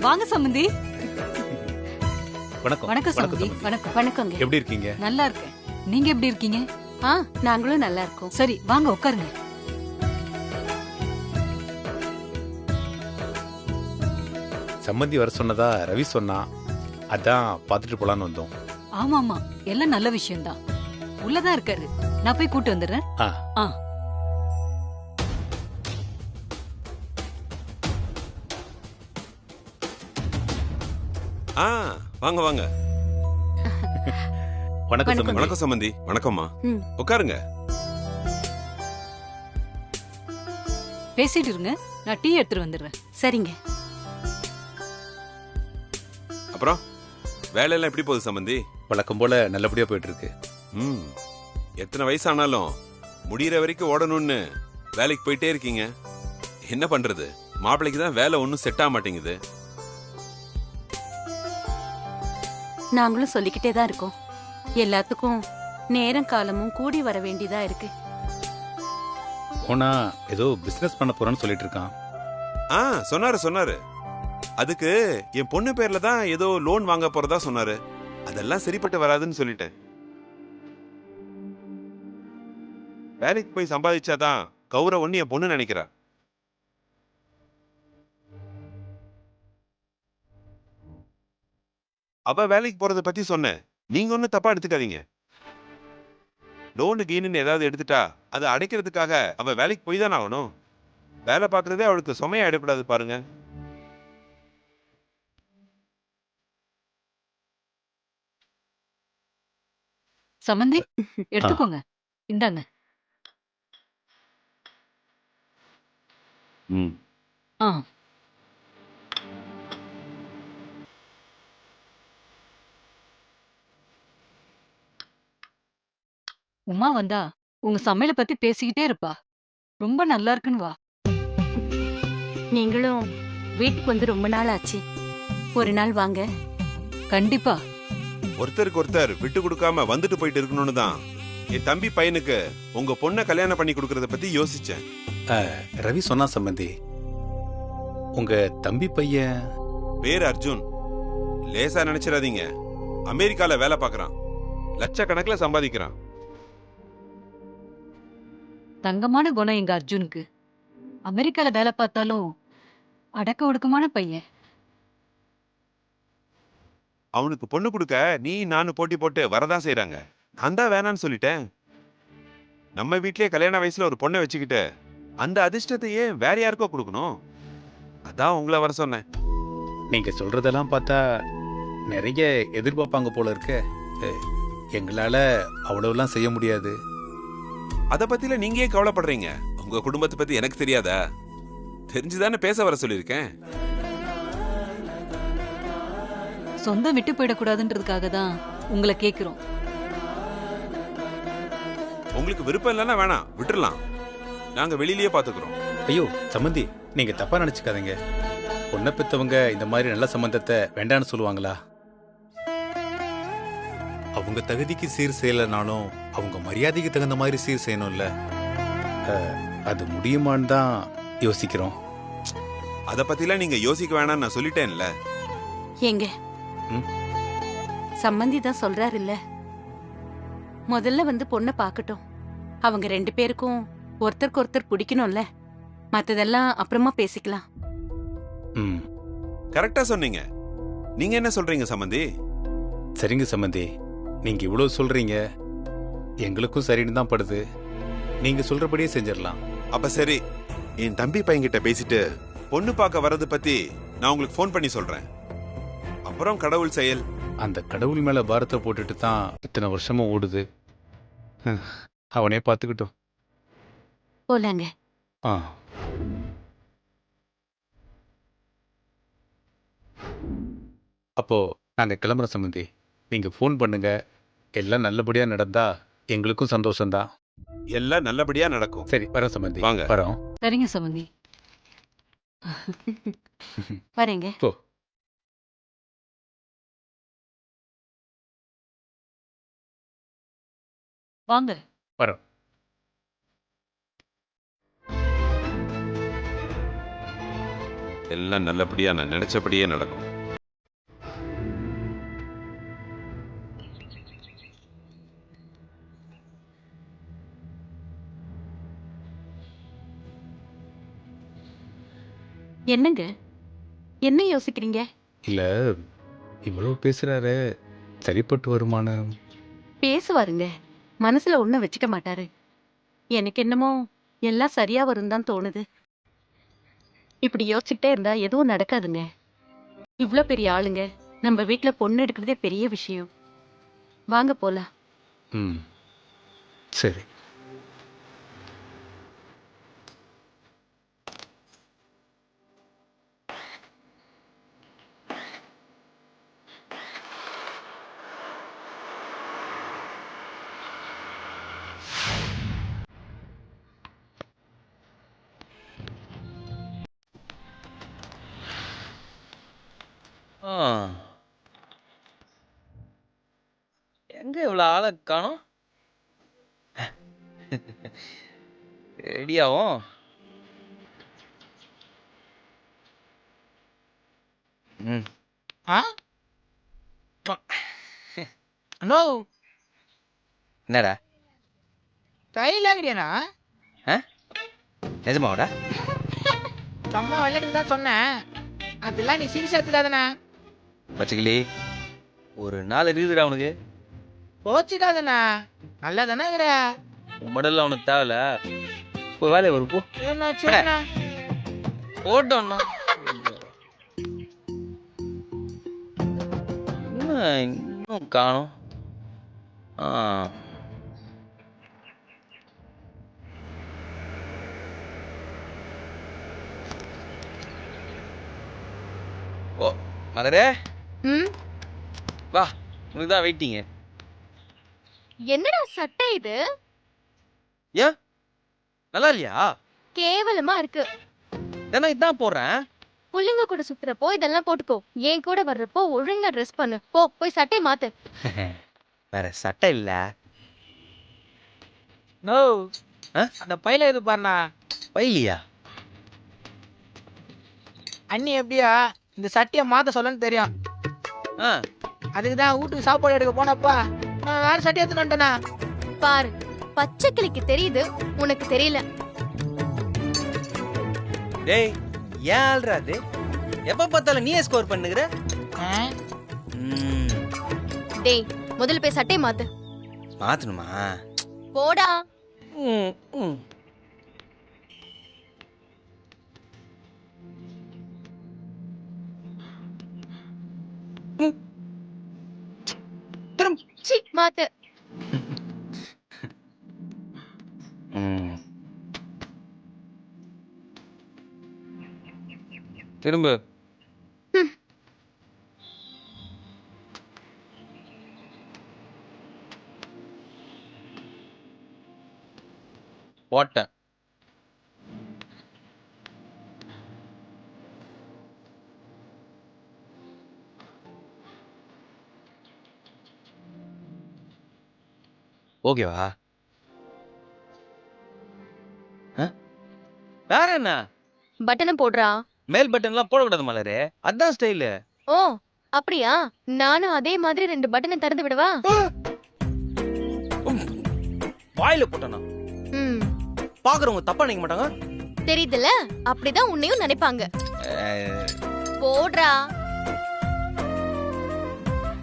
வாங்க சம்பந்தி. வணக்கம். வணக்கம் சம்பந்தி. வணக்கம். வணக்கங்க. எப்படி இருக்கீங்க? நல்லா இருக்கேன். நீங்க எப்படி இருக்கீங்க? நாங்களும் நல்லா இருக்கோம். சரி வாங்க உட்காருங்க. சம்மந்தி வர சொன்னதா ரவி சொன்னா, அதான் பாத்துட்டு போலான்னு வந்தோம். ஆமா ஆமா, எல்லாம் நல்ல விஷயம்தான். உள்ளதான் இருக்காரு. நான் போய் கூட்டு வந்துடுறேன். ஆ. வாங்க வாங்க. வணக்கம் சம்மந்தி. வணக்கம் சம்பந்தி. வணக்கம்மா. உட்காருங்க. பேசிட்டு இருங்க, நான் டீ எடுத்துட்டு வந்துடுறேன். சரிங்க. அப்புறம் வேலையெல்லாம் எப்படி போகுது சம்பந்தி? வழக்கம் போல நல்லபடியா போயிட்டு இருக்கு. எத்தனை வயசானாலும் முடியற வரைக்கும் ஓடணும்னு வேலைக்கு போயிட்டே இருக்கீங்க. என்ன பண்றது, மாப்பிள்ளைக்கு தான் வேலை ஒன்றும் செட் ஆக மாட்டேங்குது. நாங்களும் சொல்லிக்கிட்டே தான் இருக்கோம். எல்லாத்துக்கும் நேரம் காலமும் கூடி வர வேண்டியதா இருக்கு. ஓனா ஏதோ பிசினஸ் பண்ண போறேன்னு சொல்லிட்டு இருக்கான். சொன்னாரு. அதுக்கு என் பொண்ணு பேர்ல தான் ஏதோ லோன் வாங்க போறதா சொன்னாரு. அதெல்லாம் சரிப்பட்டு வராதுன்னு சொல்லிட்டேன். வேலைக்கு போய் சம்பாதிச்சாதான் கௌரவம்னு என் பொண்ணு நினைக்கிறா. அவ வேலைக்கு போறத பத்தி சொன்னேன். நீங்க ஒன்னும் தப்பா எடுத்துக்காதீங்க. லோனு கீனுன்னு ஏதாவது எடுத்துட்டா அதை அடைக்கிறதுக்காக அவ வேலைக்கு போய் தானே ஆகணும். வேலை பார்க்கறதே அவளுக்கு சுமையா எடுக்கூடாது பாருங்க. சம்பந்தி எடுத்துக்கோங்க, இந்தாங்க. ஆ. உமா வந்தா உங்க சமையல பத்தி பேசிக்கிட்டே இருப்பா. ரொம்ப நல்லா இருக்குன்னு வா. நீங்களும் வீட்டுக்கு வந்து ரொம்ப நாள் ஆச்சு. ஒரு நாள் வாங்க. கண்டிப்பா. ஒருத்தருக்கு ஒருத்தர் விட்டு கொடுக்காம வந்துட்டு போயிட்டு இருக்கணும்னு தான் என் தம்பி பையனுக்கு உங்க பொண்ணை கல்யாணம் பண்ணி கொடுக்கறத பத்தி யோசிச்சேன். ரவி சொன்னா சம்மந்தி, உங்க தம்பி பையன் பேரு அர்ஜுன். லேசா நினைச்சிடாதீங்க. அமெரிக்கால வேலை பார்க்கறான். லட்சக்கணக்கில் சம்பாதிக்கிறான். தங்கமான குணம் எங்க அர்ஜுனுக்கு. அமெரிக்கால வேலை பார்த்தாலும் அடக்க ஒடுக்கமான பையன். அவனுக்கு பொண்ணு கொடுக்க நீ நானும் போட்டி போட்டு வரதான் செய்யறாங்க. நான் தான் வேணான்னு சொல்லிட்டேன். நம்ம வீட்லயே கல்யாண வயசுல ஒரு பொண்ணை வச்சுக்கிட்டு அந்த அதிர்ஷ்டத்தையே வேற யாருக்கோ கொடுக்கணும். அதான் உங்களை வர சொன்னேன். நீங்க சொல்றதெல்லாம் பார்த்தா நிறைய எதிர்பார்ப்பாங்க போல இருக்க. எங்களால அவ்வளவுலாம் செய்ய முடியாது. அத பத்தில நீங்க ஏன் கவலைப்படுறீங்க? உங்க குடும்பத்தை பத்தி எனக்கு தெரியாதா? தெரிஞ்சுதானே பேச வர சொல்லியிருக்கேன். சொந்தம் விட்டு போயிடக்கூடாதுன்றதுக்காக தான் உங்களை கேக்குறோம். உங்களுக்கு விருப்பம் இல்லைன்னா வேணாம், விட்டுறலாம். நாங்க வெளியிலேயே பாத்துக்கிறோம். ஐயோ சம்மந்தி, நீங்க தப்பா நினைச்சுக்காதீங்க. பொண்ணை பெத்தவங்க இந்த மாதிரி நல்ல சம்பந்தத்தை வேண்டான்னு சொல்லுவாங்களா? அவங்க தகுதிக்கு சீர் செய்யலைனாலும் அவங்க மரியாதைக்கு தகுந்த மாதிரி சீர் செய்யணும்ல. அது முடியுமான்னு தான் யோசிக்கிறோம். அத பத்திலாம் நீங்க யோசிக்க வேணாம், நான் சொல்லிட்டேன்ல. ஏங்க சம்மந்தி தான் சொல்றாரு இல்ல, முதல்ல வந்து பொண்ணை பார்க்கட்டும். அவங்க ரெண்டு பேருக்கும் ஒருத்தருக்கு ஒருத்தர் பிடிக்கணும்ல. மத்ததெல்லாம் அப்புறமா பேசிக்கலாம். கரெக்டா சொன்னீங்க. நீங்க என்ன சொல்றீங்க சம்பந்தி? சரிங்க சம்மந்தி, நீங்க இவ்வளவு சொல்றீங்க, எங்களுக்கும் சரின்னு தான் படுது. நீங்க சொல்றபடியே செஞ்சிடலாம். அப்ப சரி, என் தம்பி பையன்கிட்ட பேசிட்டு பொண்ணு பார்க்க வர்றது பத்தி நான் உங்களுக்கு ஃபோன் பண்ணி சொல்றேன். அப்புறம் கடவுள் செயல். அந்த கடவுள் மேல பாரத்தை போட்டுட்டு தான் இத்தனை வருஷமும் ஓடுது. அவனே பார்த்துக்கிட்டோம். போலாங்க. அப்போ நாங்க கிளம்புற சம்மந்தி. நீங்க ஃபோன் பண்ணுங்க. எல்லாம் நல்லபடியா நடந்தா எங்களுக்கும் சந்தோஷம்தான். எல்லாம் நல்லபடியா நடக்கும். சரி வர சம்மந்தி. வாங்க. வரோம். சரிங்க சம்பந்தி. வரேங்க. போ. வாங்க. வரோம். எல்லாம் நல்லபடியா நான் நினைச்சபடியே நடக்கும். என்னங்க என்ன யோசிக்கிறீங்க? இல்ல இவ்வளவு பேசுறாரு, சரிப்பட்டு வருமான? பேசுவாருங்க, மனசுல ஒண்ணும் வச்சுக்க மாட்டாரு. எனக்கு என்னமோ எல்லாம் சரியா வரும் தான் தோணுது. இப்படி யோசிச்சுட்டே இருந்தா எதுவும் நடக்காதுங்க. இவ்ளோ பெரிய ஆளுங்க, நம்ம வீட்ல பொண்ணு எடுக்கிறதே பெரிய விஷயம். வாங்க போலாம். ம், சரி. எங்க இவ்வளவு ஆளை காணோம்? ரெடியாவும் ஆ அண்ணோ என்னடா ஸ்டைல் ஆகிறியாண்ணா? நிஜமாவடா? சும்மா விளையாட்டு தான் சொன்னேன், அதெல்லாம் நீ சீரியஸா எடுத்துக்காதண்ணா. பச்சைக்கிளி, ஒரு நாள் இருக்குதுடா அவனுக்கு. போச்சுக்காதண்ணா, நல்லா தானே இருக்கிற. உடல்ல அவனுக்கு தேவையில்ல. இப்போ வேலையை வரும் போ. சரிண்ணா சரிண்ணா. போட்டோம்னா இன்னும் காணும். ஓ மலரே, ம் வா, உனக்கு தான் வெயிட்டிங்க. என்னடா சட்டை இது? ஏன் நல்லா இல்லையா? கேவலமா இருக்கு. ஏன்னா இதான் போடுறேன். புள்ளைங்க கூட சுத்துறப்போ இதெல்லாம் போட்டுக்கோ. என் கூட வர்றப்போ ஒழுங்கா ட்ரெஸ் பண்ணு. போய் சட்டை மாத்து. வேற சட்டை இல்ல. நோ, அந்த பையில இது பாருண்ணா. பையிலியா? அண்ணி எப்படியா இந்த சட்டையை மாத்த சொல்லன்னு தெரியும். ஆ, அதுக்கு தான் வீட்டுக்கு சாப்பாடு எடுக்க போனப்பா நான் வேற சட்டை எடுத்துன்னு வந்துட்டேண்ணா. பாரு, பச்சை கிளிக்கு தெரியுது, உனக்கு தெரியல. டேய் ஏன் ஆள்றா அது? எப்ப பார்த்தாலும் நீயே ஸ்கோர் பண்ணுகிற. டேய், முதல்ல போய் சட்டை மாத்து. மாத்தணுமா? போடா. சீ, மாத்து. திரும்ப. போட்டேன். ஓகேவா? வேற என்ன? பட்டனை போடுறா. மேல் பட்டன்லாம் போடக்கூடாது மலரே, அதான் ஸ்டைலு. ஓ அப்படியா? நானும் அதே மாதிரி 2 பட்டனை திறந்து விடவா? வாயில போட்டனா ம், பாக்குறவங்க தப்பா நினைக்க மாட்டாங்க. தெரியுதுல, அப்படிதான் உன்னையும் நினைப்பாங்க. போடுறா.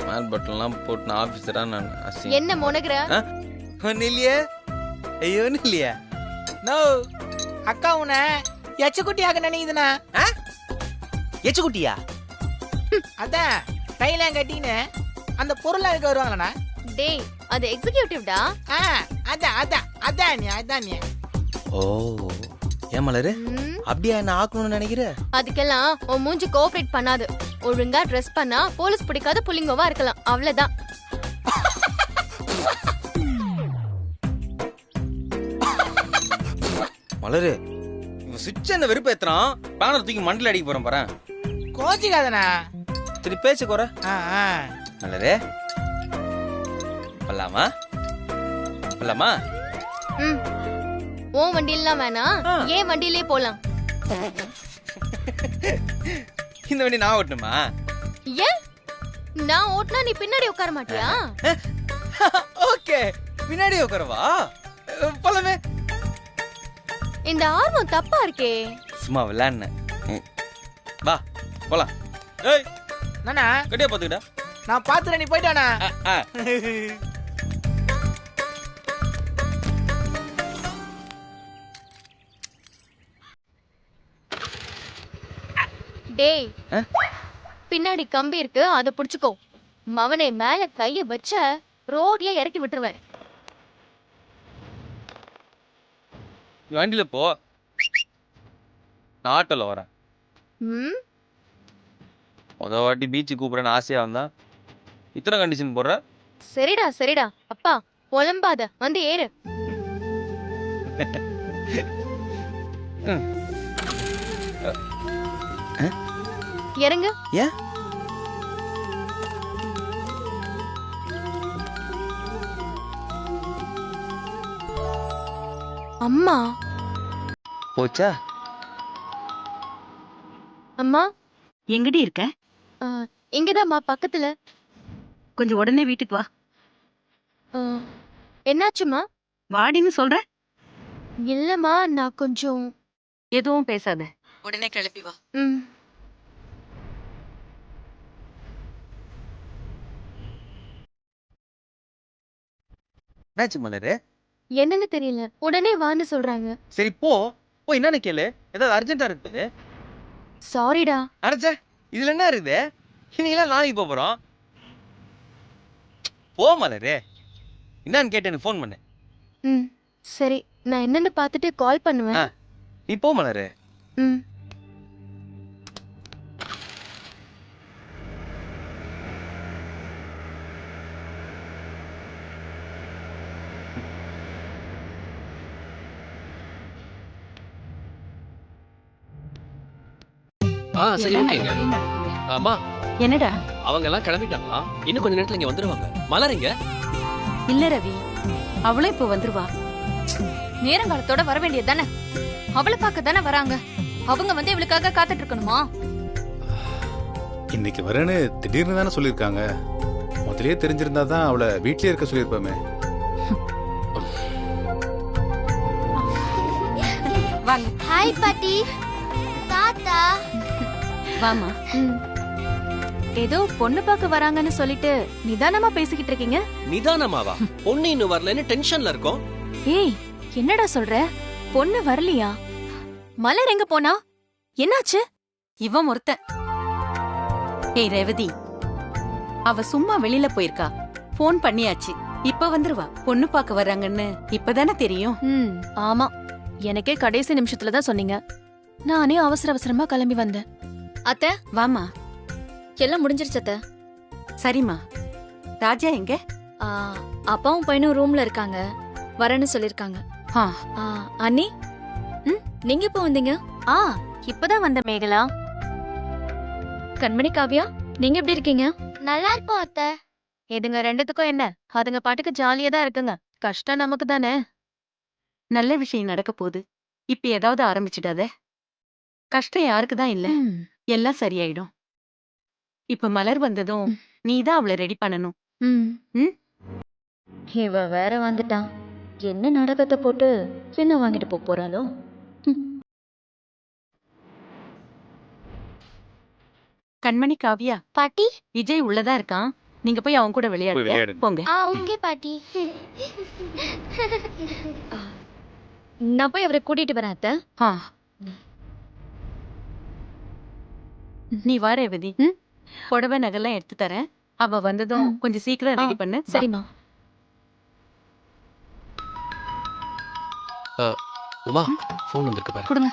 மேல் பட்டன்லாம் போட்டு ஆபீசரா நான் என்ன முனகுற? ஒன்னும் இல்லையே. ஐயோ ஒன்னும் இல்லையா? நோ, அக்கா உன்னை எச்சக்குட்டியாக நினைக்குதுண்ணா. எச்சுக்குட்டியா? அதான் கையெல்லாம் கட்டின்னு அந்த பொருளா இருக்க வருவாங்கண்ணா. டேய், அது எக்ஸிகியூட்டிவ்டா. அதான் அதான் அதான் நீ அதான் நீ. ஓ ஏன் மலரு ம், அப்படியா என்ன ஆக்கணும்னு நினைக்கிற? அதுக்கெல்லாம் உன் மூஞ்சி கோஆபரேட் பண்ணாது. ஒழுங்கா ட்ரெஸ் பண்ணா போலீஸ் பிடிக்காத புள்ளிங்கோவா இருக்கலாம், அவ்வளவுதான். மலரு, இவன் சுவிட்ச் என்ன வெறுப்பேத்துறான். பேனர் தூக்கி மண்டல அடிக்க போறேன் பாரு. கோச்சிக்காதண்ணா. சரி பேச்சு குறை. மலரு பல்லாமா பல்லாமா? ம், உன் வண்டியிலாம் வேணாம், ஏன் வண்டியிலே போலாம். இந்த வண்டி நான் ஓட்டணுமா? ஏன் நான் ஓட்டுனா நீ பின்னாடி உட்கார மாட்டியா? ஓகே, பின்னாடி உட்காரவா? போலாமே. இந்த ஆர்வம் தப்பா இருக்கே. சும்மா விளையாடுன. வா போலாம். ஏய் நானா கட்டியா பாத்துக்கிட்டா. நான் பாத்துறேன், நீ போயிட்டானா? டேய் பின்னாடி கம்பி இருக்கு, அதை புடிச்சுக்கோ. மவனே மேல கைய வச்ச ரோட்ல இறக்கி விட்டுருவேன். நீ வண்டியில போ, நான் ஆட்டோல வரேன். ம் முத வாட்டி பீச்சுக்கு கூப்பிடுறேன்னு ஆசையா வந்தா இத்தனை கண்டிஷன் போடுற. சரிடா சரிடா அப்பா, புலம்பாத, வந்து ஏறு. இறங்கு. ஏன்? அம்மா போச்சா? அம்மா எங்கடி இருக்க? இங்கதாம்மா பக்கத்துல. கொஞ்சம் உடனே வீட்டுக்கு வா. ஆ, என்னாச்சும்மா? வாடின்னு சொல்ற. இல்லம்மா நான் கொஞ்சம். எதுவும் பேசாத, உடனே கிளப்பி வா. ம் என்னாச்சு மலரு? என்னன்னு தெரியல, உடனே வான்னு சொல்றாங்க. சரி போ, போய் என்னன்னு கேளு. ஏதாவது அர்ஜென்ட்டா இருக்குது. சாரிடா. அரைச்ச இதுல என்ன இருக்குது? இன்னைக்கெல்லாம் நாளைக்கு போறோம். போ மலரு, என்னன்னு கேட்டு எனக்கு ஃபோன் பண்ணு. ம் சரி, நான் என்னன்னு பார்த்துட்டு கால் பண்ணுவேன். நீ போ மலரு. ம் சரி ஓகேங்க. அம்மா என்னடா? அவங்க எல்லாம் கிளம்பிட்டாங்களா? இன்னும் கொஞ்ச நேரத்துல இங்க வந்துருவாங்க. மலருங்க. இல்ல ரவி, அவளும் இப்ப வந்துருவா. நேரங்காலத்தோட வர வேண்டியது தானே. அவளை பார்க்க தானே வராங்க. அவங்க வந்து இவளுக்காக காத்துட்டு இருக்கணுமா? இன்னைக்கு வரேன்னு திடீர்னு தானே சொல்லியிருக்காங்க. முதல்லயே தெரிஞ்சிருந்தா தான் அவளை வீட்லயே இருக்க சொல்லியிருப்போமே. வாங்க. ஹாய் பாட்டி, தாத்தா. வாமா. ஏதோ பொண்ணு பார்க்க வராங்கன்னு சொல்லிட்டு நிதானமா பேசிக்கிட்டு இருக்கீங்க. நிதானமாவா? பொண்ணு இன்னும் வரலன்னு டென்ஷன்ல இருக்கோம். ஏய் என்னடா சொல்ற? பொண்ணு வரலையா? மலர் எங்க போனா? என்னாச்சு? இவன் ஒருத்தன். ஏய் ரேவதி, அவ சும்மா வெளியில போயிருக்கா. போன் பண்ணியாச்சு, இப்ப வந்துருவா. பொண்ணு பார்க்க வர்றாங்கன்னு இப்பதானே தெரியும். ஆமா, எனக்கே கடைசி நிமிஷத்துல தான் சொன்னீங்க. நானே அவசர அவசரமா கிளம்பி வந்தேன். அத்தை வாமா. எல்லாம் முடிஞ்சிருச்சு அத்தை. சரிம்மா. ராஜா எங்க? அப்பாவும் பையனும் ரூம்ல இருக்காங்க, வரேன்னு சொல்லிருக்காங்க. அண்ணி நீங்க எப்போ வந்தீங்க? இப்பதான் வந்த மேகலா. கண்மணி, காவியா, நீங்க எப்படி இருக்கீங்க? நல்லா இருக்கும் அத்தை. இதுங்க ரெண்டுத்துக்கும் என்ன, அதுங்க பாட்டுக்கு ஜாலியா தான் இருக்குங்க. கஷ்டம் நமக்கு தானே. நல்ல விஷயம் நடக்க போகுது. இப்ப ஏதாவது ஆரம்பிச்சிடாத. கஷ்டம் யாருக்கு தான் இல்ல. எல்லாம் சரியாயிடும். இப்ப மலர் வந்ததும் நீதான் அவளை ரெடி பண்ணணும். இவ வேற வந்துட்டான். என்ன நாடகத்தை போட்டு பின்ன வாங்கிட்டு போறாளோ? கண்மணி, காவியா, பாட்டி. விஜய் உள்ளதா இருக்கான். நீங்க போய் அவன் கூட விளையாடுங்க. போங்க. ஓகே பாட்டி. நான் போய் அவரை கூட்டிட்டு வரேன் அத்தை. நீ வா ரேவதி. புடவை நகைலாம் எடுத்து தரேன். அவ வந்ததும் கொஞ்சம் சீக்கிரம் ரெடி பண்ணு. சரிம்மா. உமா, போன் வந்திருக்கு பாரு. கொடுங்க.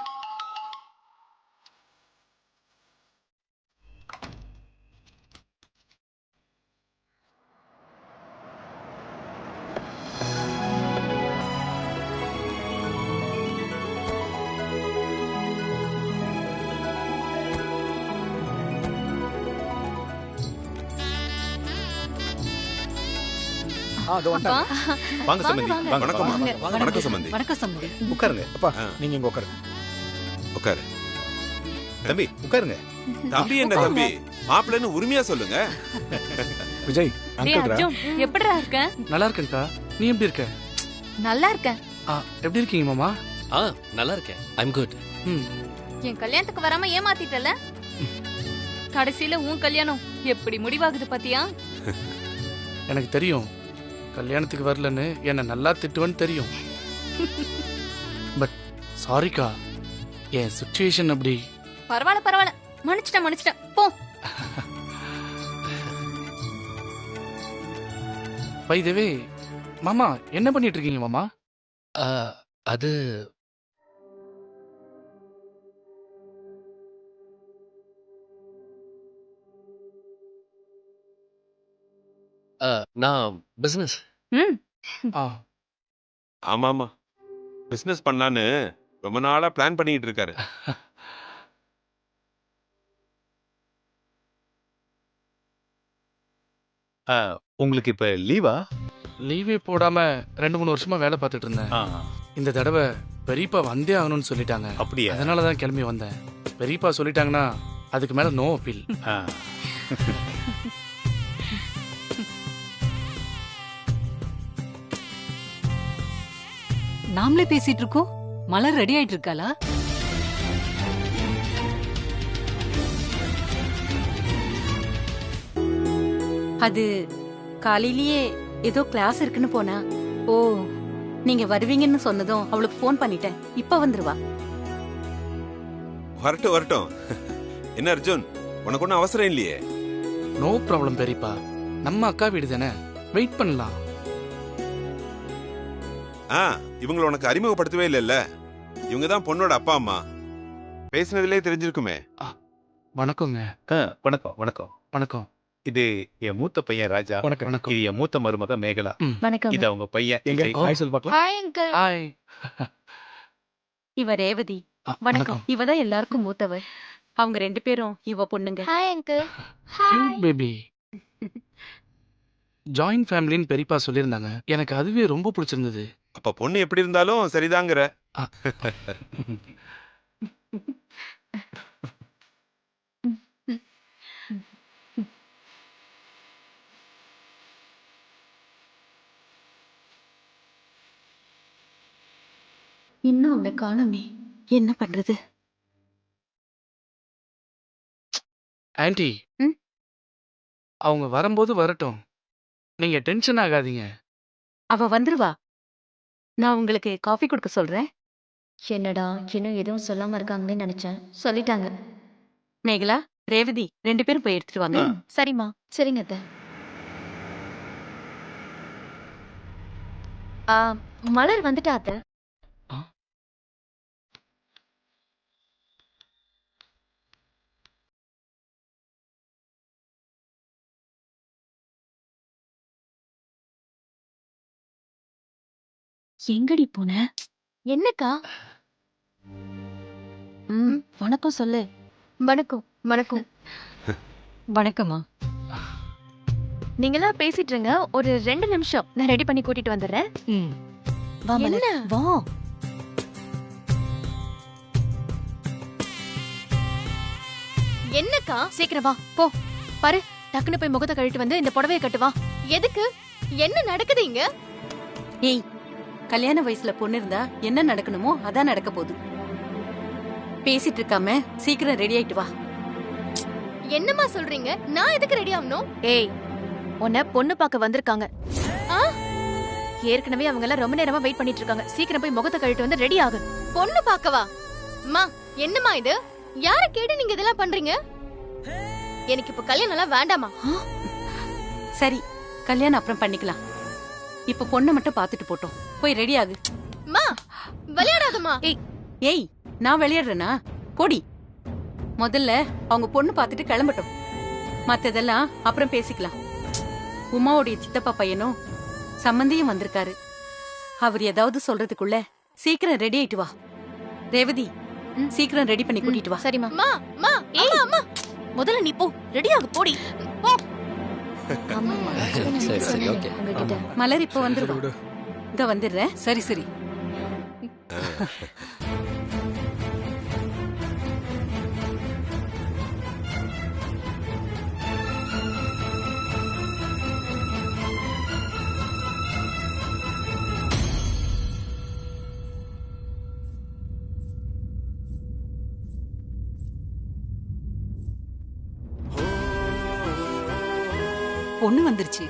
வாங்க சம்பந்தி. வாங்க. வணக்கம். வாங்க. வணக்கம் சம்பந்தி. வணக்கம் சம்பந்தி. உட்காருங்க. நீங்க இங்க உட்காரு. தம்பி உட்காருங்க. தம்பி என்ன தம்பி, மாப்பிள்ளைன்னு உரிமையா சொல்லுங்க. விஜய், அங்கிள் எப்படிடா இருக்க? நல்லா இருக்கேன்க்கா. நீ எப்படி இருக்க? நல்லா இருக்கேன். எப்படி இருக்கீங்க மாமா? நல்லா இருக்கேன். I'm good. என் கல்யாணத்துக்கு வராம ஏமாத்திட்டல. கடைசியில உன் கல்யாணம் எப்படி முடிவாகுது பாத்தியா? எனக்கு தெரியும் கல்யாணத்துக்கு வரலன்னு என்ன நல்லா திட்டுவேன்னு தெரியும். பட் சாரிக்கா, என் சிச்சுவேஷன் அப்படி. பரவாயில்ல, மன்னிச்சிட்டேன் போ. பை தி வே, மாமா என்ன பண்ணிட்டு இருக்கீங்க மாமா? அது நான் பிசினஸ். ஆமாமா, பிசினஸ் பண்ணலான்னு ரொம்ப நாளா பிளான் பண்ணிட்டு இருக்காரு. உங்களுக்கு இப்ப லீவா? லீவே போடாம 2-3 வருஷமா வேலை பார்த்துட்டு இருந்தேன். இந்த தடவை பெரியப்பா வந்தே ஆகணும்னு சொல்லிட்டாங்க. அப்படியா? அதனாலதான் கிளம்பி வந்தேன். பெரியப்பா சொல்லிட்டாங்கன்னா அதுக்கு மேல நோ அப்பீல். நாமளே பேசிட்டு இருக்கோம். மலர் ரெடி ஆயிட்டு இருக்காளா? அது காலையிலேயே ஏதோ கிளாஸ் இருக்குன்னு போனா. ஓ, நீங்க வருவீங்கன்னு சொன்னதும் அவளுக்கு ஃபோன் பண்ணிட்டேன். இப்ப வந்துருவா. வரட்டும். என்ன அர்ஜுன், உனக்கு ஒன்றும் அவசரம் இல்லையே? நோ ப்ராப்ளம் பெரியப்பா, நம்ம அக்கா வீடு தானே, வெயிட் பண்ணலாம். இவங்களை உனக்கு அறிமுகப்படுத்தவே இல்லைல்ல? இவங்க தான் பொண்ணோட அப்பா அம்மா. பேசினதுலே தெரிஞ்சிருக்குமே. வணக்கங்க. வணக்கம் வணக்கம் வணக்கம். இது என் மூத்த பையன் ராஜா. வணக்கம். இது என் மூத்த மருமக மேகலா. வணக்கம். இது அவங்க பையன். எங்க விஜய். ஹாய் சொல் பார்க்கலாம். Hi uncle. ஹாய். இவ ரேவதி. வணக்கம். இவதான் எல்லாருக்கும் மூத்தவ. அவங்க 2 பேரும் இவ பொண்ணுங்க. Hi uncle. Cute baby. Joint ஃபேமிலின்னு பெரியப்பா சொல்லியிருந்தாங்க. எனக்கு அதுவே ரொம்ப பிடிச்சிருந்தது. அப்ப பொண்ணு எப்படி இருந்தாலும் சரிதாங்கிற. இன்னும் அவளை காணோமே, என்ன பண்றது? ஆன்ட்டி, அவங்க வரும்போது வரட்டும், நீங்க டென்ஷன் ஆகாதீங்க. அவ வந்துருவா. நான் உங்களுக்கு காஃபி கொடுக்க சொல்றேன். என்னடா இன்னும் எதுவும் சொல்லாம இருக்காங்களேன்னு நினைச்சேன். சொல்லிட்டாங்க. மேகலா, ரேவதி 2 பேரும் போய் எடுத்துட்டு வாங்க. சரிம்மா. சரிங்க அத்தை. மலர் வந்துட்டா அத்தை. எங்கடி போன? என்னக்கா? வணக்கம் சொல்லு. வணக்கம். வணக்கம். வணக்கம்மா. நீங்களா பேசிட்டு இருங்க, ஒரு 2 நிமிஷம் நான் ரெடி பண்ணி கூட்டிட்டு வந்துடுறேன். வா மலர், வா. என்னக்கா? சீக்கிரம் வா, போ. பாரு, டக்குன்னு போய் முகத்தை கழிட்டு வந்து இந்த புடவையை கட்டு வா. எதுக்கு? என்ன நடக்குது இங்க? ஏய், கல்யாண வயசுல பொண்ணு இருந்தா என்ன நடக்கணுமோ அதான் நடக்க போகுது. பேசிட்டு இருக்காம சீக்கிரம் ரெடி ஆயிட்டு வா. என்னம்மா சொல்றீங்க? நான் எதுக்கு ரெடி ஆகணும்? ஏய், உன்னை பொண்ணு பார்க்க வந்திருக்காங்க. ஏற்கனவே அவங்க எல்லாம் ரொம்ப நேரமா வெயிட் பண்ணிட்டு இருக்காங்க. சீக்கிரம் போய் முகத்தை கழிட்டு வந்து ரெடி ஆகு. பொண்ணு பார்க்கவா? அம்மா, என்னம்மா இது? யார கேட்டு நீங்க இதெல்லாம் பண்றீங்க? எனக்கு இப்ப கல்யாணம் எல்லாம் வேண்டாமா? சரி, கல்யாணம் அப்புறம் பண்ணிக்கலாம். இப்ப பொண்ணை மட்டும் பாத்துட்டு போட்டோம். போய் ரெடி ஆகு. அம்மா, விளையாடாதம்மா. ஏய், நான் விளையாடுறேனா? போடி. முதல்ல அவங்க பொண்ணு பாத்துட்டு கிளம்பட்டும். மத்ததெல்லாம் அப்புறம் பேசிக்கலாம். உமாவுடைய சித்தப்பா பையனும் சம்பந்தியும் வந்திருக்காரு. அவர் ஏதாவது சொல்றதுக்குள்ள சீக்கிரம் ரெடி ஆயிட்டு வா. ரேவதி, சீக்கிரம் ரெடி பண்ணி கூட்டிட்டு வா. சரிம்மா. அம்மா, அம்மா, ஏய், அம்மா. முதல்ல நீ போ, ரெடி ஆகு, போடி. போ. சரி ஓகே. மலர் இப்ப வந்துருவா. இத வந்துடுறேன். சரி சரி. பொண்ணு வந்துருச்சு.